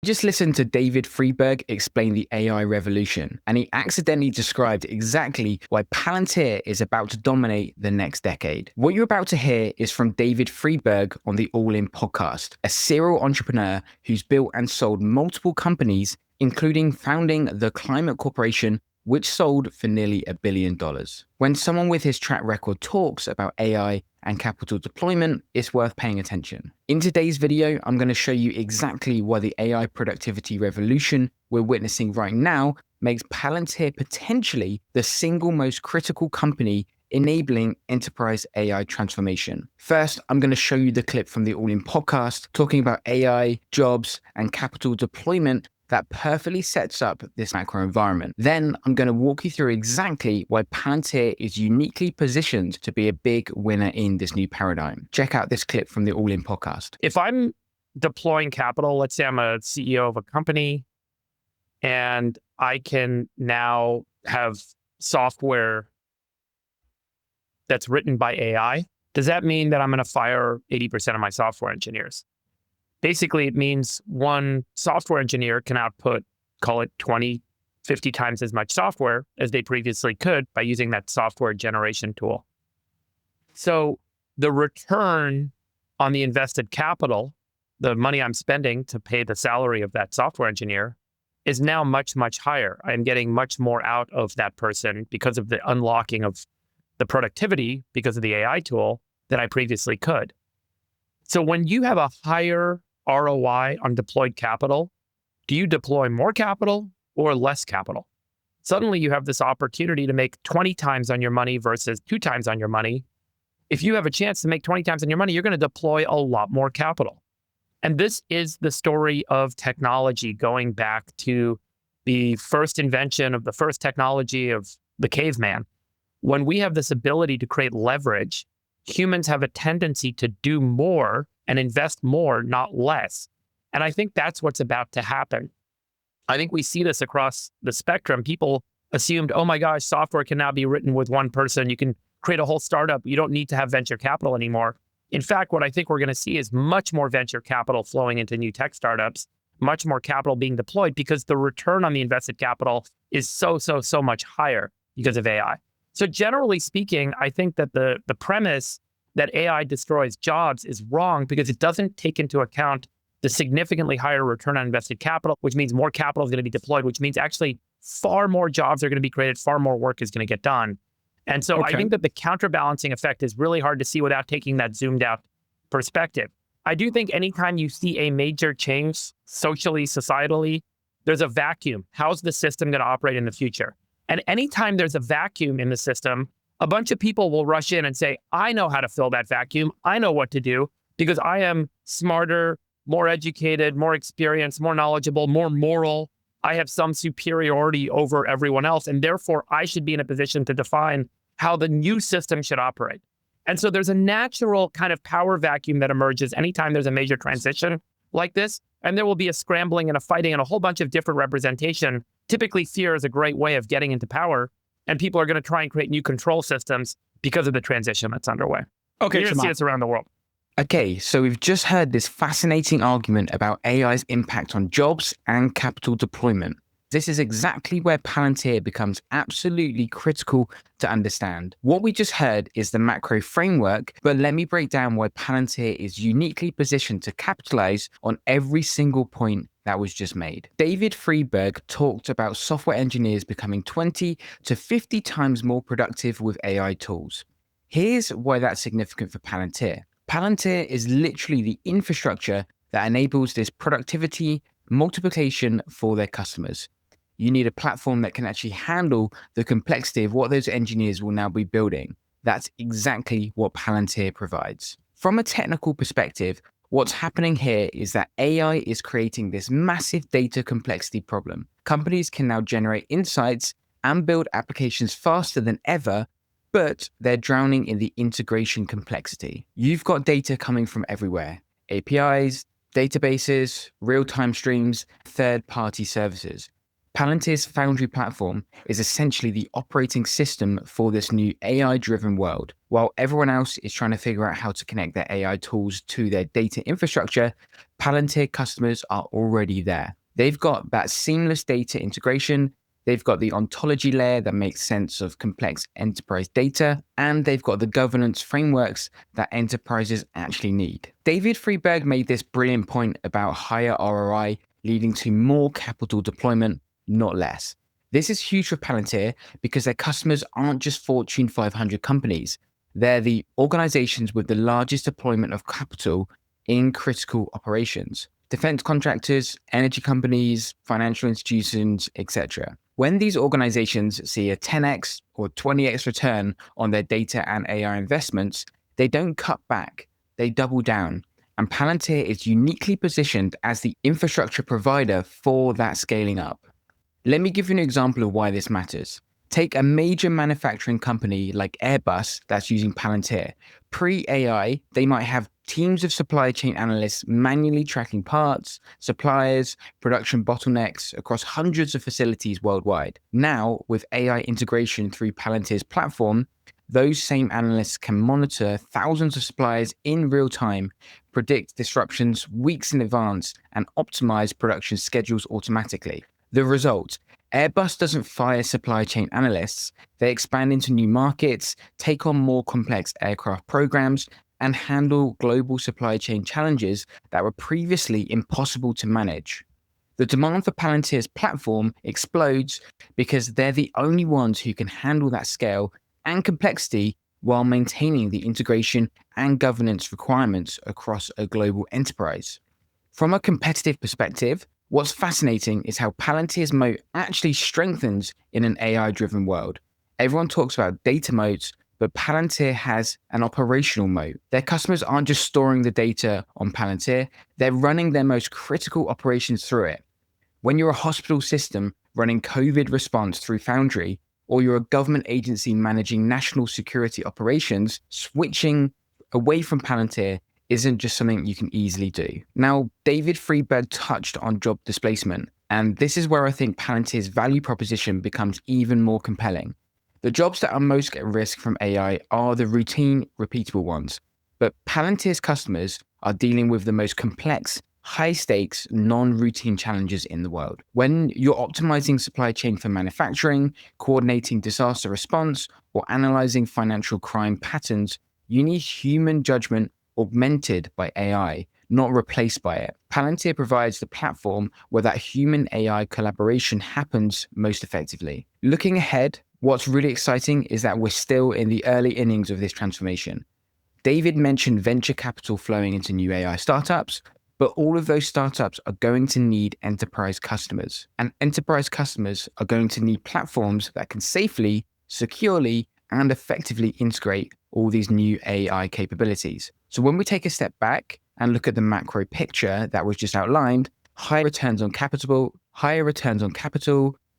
Just listen to David Friedberg explain the AI revolution, and he accidentally described exactly why Palantir is about to dominate the next decade. What you're about to hear is from David Friedberg on the AllIn podcast, a serial entrepreneur who's built and sold multiple companies, including founding the Climate Corporation, which sold for nearly $1 billion. When someone with his track record talks about AI and capital deployment, it's worth paying attention. In today's video, I'm going to show you exactly why the AI productivity revolution we're witnessing right now makes Palantir potentially the single most critical company enabling enterprise AI transformation. First, I'm going to show you the clip from the AllIn podcast talking about AI, jobs, and capital deployment that perfectly sets up this macro environment. Then I'm going to walk you through exactly why Palantir is uniquely positioned to be a big winner in this new paradigm. Check out this clip from the AllIn podcast. If I'm deploying capital, let's say I'm a CEO of a company and I can now have software that's written by AI, does that mean that I'm going to fire 80% of my software engineers? Basically, it means one software engineer can output, call it 20, 50 times as much software as they previously could by using that software generation tool. So the return on the invested capital, the money I'm spending to pay the salary of that software engineer, is now much, much higher. I'm getting much more out of that person because of the unlocking of the productivity because of the AI tool than I previously could. So when you have a higher ROI on deployed capital, do you deploy more capital or less capital? Suddenly you have this opportunity to make 20 times on your money versus 2 times on your money. If you have a chance to make 20 times on your money, you're going to deploy a lot more capital. And this is the story of technology going back to the first invention of the first technology of the caveman. When we have this ability to create leverage, humans have a tendency to do more and invest more, not less. And I think that's what's about to happen. I think we see this across the spectrum. People assumed, oh my gosh, software can now be written with one person. You can create a whole startup. You don't need to have venture capital anymore. In fact, what I think we're going to see is much more venture capital flowing into new tech startups, much more capital being deployed because the return on the invested capital is so much higher because of AI. So generally speaking, I think that the premise that AI destroys jobs is wrong because it doesn't take into account the significantly higher return on invested capital, which means more capital is going to be deployed, which means actually far more jobs are going to be created, far more work is going to get done. And so I think that the counterbalancing effect is really hard to see without taking that zoomed out perspective. I do think anytime you see a major change socially, societally, there's a vacuum. How's the system going to operate in the future? And anytime there's a vacuum in the system, a bunch of people will rush in and say, I know how to fill that vacuum. I know what to do because I am smarter, more educated, more experienced, more knowledgeable, more moral. I have some superiority over everyone else. And therefore, I should be in a position to define how the new system should operate. And so there's a natural kind of power vacuum that emerges anytime there's a major transition like this. And there will be a scrambling and a fighting and a whole bunch of different representation. Typically, fear is a great way of getting into power. And people are going to try and create new control systems because of the transition that's underway. Okay, you're going to see this around the world. Okay, so we've just heard this fascinating argument about AI's impact on jobs and capital deployment. This is exactly where Palantir becomes absolutely critical to understand. What we just heard is the macro framework, but let me break down why Palantir is uniquely positioned to capitalize on every single point that was just made. David Friedberg talked about software engineers becoming 20 to 50 times more productive with AI tools. Here's why that's significant for Palantir. Palantir is literally the infrastructure that enables this productivity multiplication for their customers. You need a platform that can actually handle the complexity of what those engineers will now be building. That's exactly what Palantir provides. From a technical perspective, what's happening here is that AI is creating this massive data complexity problem. Companies can now generate insights and build applications faster than ever, but they're drowning in the integration complexity. You've got data coming from everywhere: APIs, databases, real-time streams, third-party services. Palantir's Foundry platform is essentially the operating system for this new AI-driven world. While everyone else is trying to figure out how to connect their AI tools to their data infrastructure, Palantir customers are already there. They've got that seamless data integration, they've got the ontology layer that makes sense of complex enterprise data, and they've got the governance frameworks that enterprises actually need. David Friedberg made this brilliant point about higher ROI leading to more capital deployment, not less. This is huge for Palantir because their customers aren't just Fortune 500 companies. They're the organizations with the largest deployment of capital in critical operations. Defense contractors, energy companies, financial institutions, etc. When these organizations see a 10x or 20x return on their data and AI investments, they don't cut back, they double down. And Palantir is uniquely positioned as the infrastructure provider for that scaling up. Let me give you an example of why this matters. Take a major manufacturing company like Airbus that's using Palantir. Pre-AI, they might have teams of supply chain analysts manually tracking parts, suppliers, production bottlenecks across hundreds of facilities worldwide. Now, with AI integration through Palantir's platform, those same analysts can monitor thousands of suppliers in real time, predict disruptions weeks in advance, and optimize production schedules automatically. The result: Airbus doesn't fire supply chain analysts, they expand into new markets, take on more complex aircraft programs, and handle global supply chain challenges that were previously impossible to manage. The demand for Palantir's platform explodes because they're the only ones who can handle that scale and complexity while maintaining the integration and governance requirements across a global enterprise. From a competitive perspective, what's fascinating is how Palantir's moat actually strengthens in an AI-driven world. Everyone talks about data moats, but Palantir has an operational moat. Their customers aren't just storing the data on Palantir, they're running their most critical operations through it. When you're a hospital system running COVID response through Foundry, or you're a government agency managing national security operations, switching away from Palantir isn't just something you can easily do. Now, David Friedberg touched on job displacement, and this is where I think Palantir's value proposition becomes even more compelling. The jobs that are most at risk from AI are the routine, repeatable ones, but Palantir's customers are dealing with the most complex, high-stakes, non-routine challenges in the world. When you're optimizing supply chain for manufacturing, coordinating disaster response, or analyzing financial crime patterns, you need human judgment augmented by AI, not replaced by it. Palantir provides the platform where that human-AI collaboration happens most effectively. Looking ahead, what's really exciting is that we're still in the early innings of this transformation. David mentioned venture capital flowing into new AI startups, but all of those startups are going to need enterprise customers. And enterprise customers are going to need platforms that can safely, securely, and effectively integrate all these new AI capabilities. So when we take a step back and look at the macro picture that was just outlined, higher returns on capital,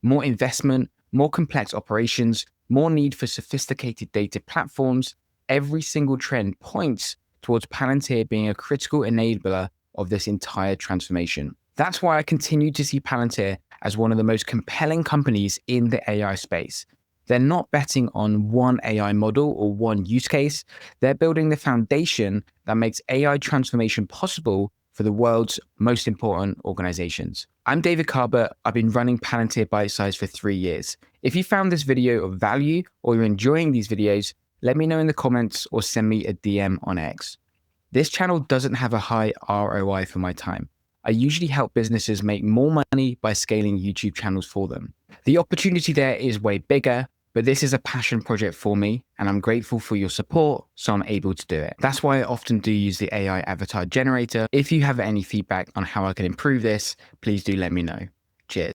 more investment, more complex operations, more need for sophisticated data platforms, every single trend points towards Palantir being a critical enabler of this entire transformation. That's why I continue to see Palantir as one of the most compelling companies in the AI space. They're not betting on one AI model or one use case. They're building the foundation that makes AI transformation possible for the world's most important organizations. I'm David Carber. I've been running Palantir Bite Size for 3 years. If you found this video of value or you're enjoying these videos, let me know in the comments or send me a DM on X. This channel doesn't have a high ROI for my time. I usually help businesses make more money by scaling YouTube channels for them. The opportunity there is way bigger, but this is a passion project for me, and I'm grateful for your support, so I'm able to do it. That's why I often do use the AI avatar generator. If you have any feedback on how I can improve this, please do let me know. Cheers.